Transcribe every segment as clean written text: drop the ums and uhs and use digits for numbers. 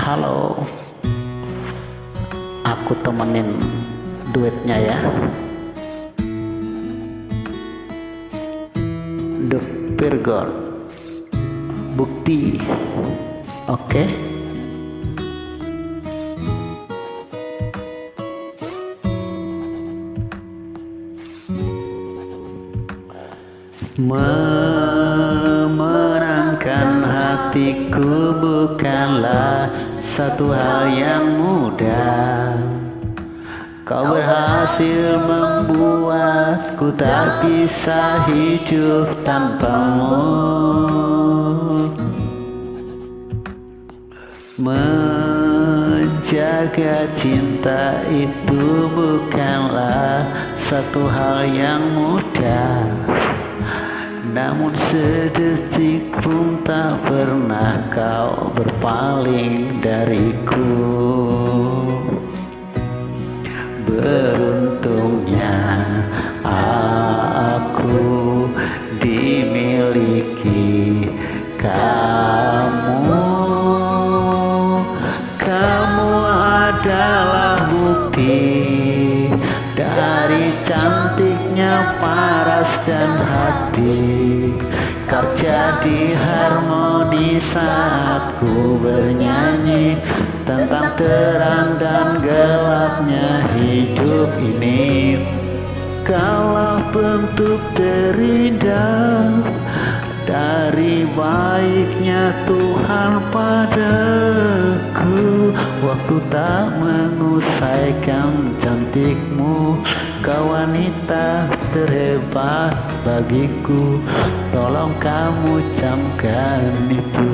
Halo, aku temenin duetnya ya. The Virgor, bukti, oke? Memenangkan hatiku bukanlah satu hal yang mudah. Kau berhasil membuatku tak bisa hidup tanpamu. Menjaga cinta itu bukanlah satu hal yang mudah. Namun sedetik pun tak pernah kau berpaling dariku. Beruntungnya aku dimiliki kamu. Kamu adalah bukti dari cantiknya paras dan hati. Kau jadi harmoni saat ku bernyanyi tentang terang dan gelapnya hidup ini. Kaulah bentuk terindah dari baiknya Tuhan padaku. Waktu tak mengusaikan cantikmu, kau wanita terhebat bagiku. Tolong kamu camkan itu.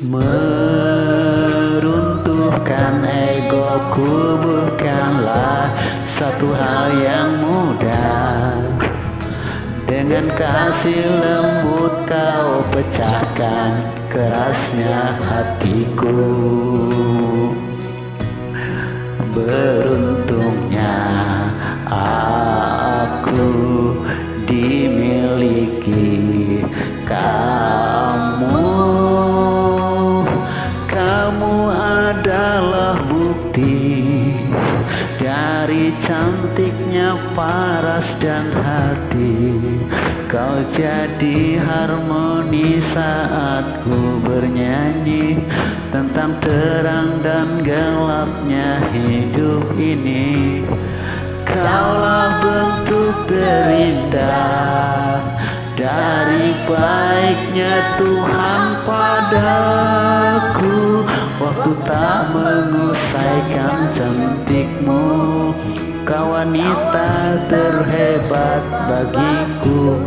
Meruntuhkan egoku bukanlah satu hal yang mudah. Dengan kasih lembut kau pecahkan kerasnya hatiku. Beruntungnya aku dimiliki kamu. Kamu adalah bukti dari cantiknya paras dan hati. Kau jadi harmoni saat ku bernyanyi tentang terang dan gelapnya hidup ini. Kaulah bentuk terindah dari baiknya Tuhan padaku. Waktu tak mengusaikan cantikmu, kau wanita terhebat bagiku.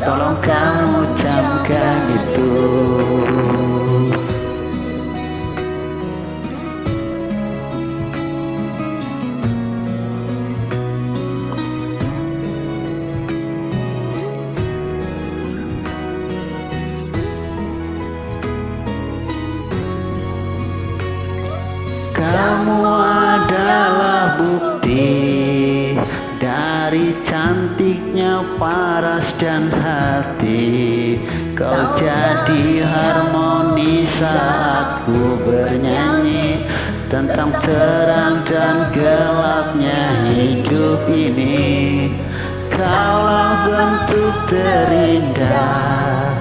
Tolong kamu camkan itu. Kamu adalah bukti dari cantiknya paras dan hati. Kau jadi harmoni saat ku bernyanyi tentang terang dan gelapnya hidup ini. Kaulah bentuk terindah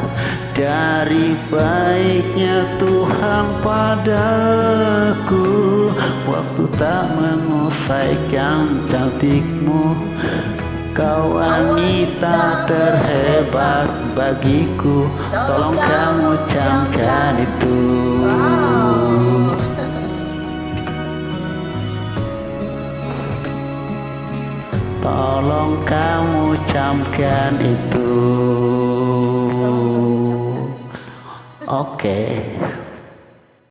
dari baiknya Tuhan padaku. Waktu tak mengusaikan cantikmu, kau wanita terhebat bagiku. Tolong kamu camkan itu. Tolong kamu camkan itu. Oke.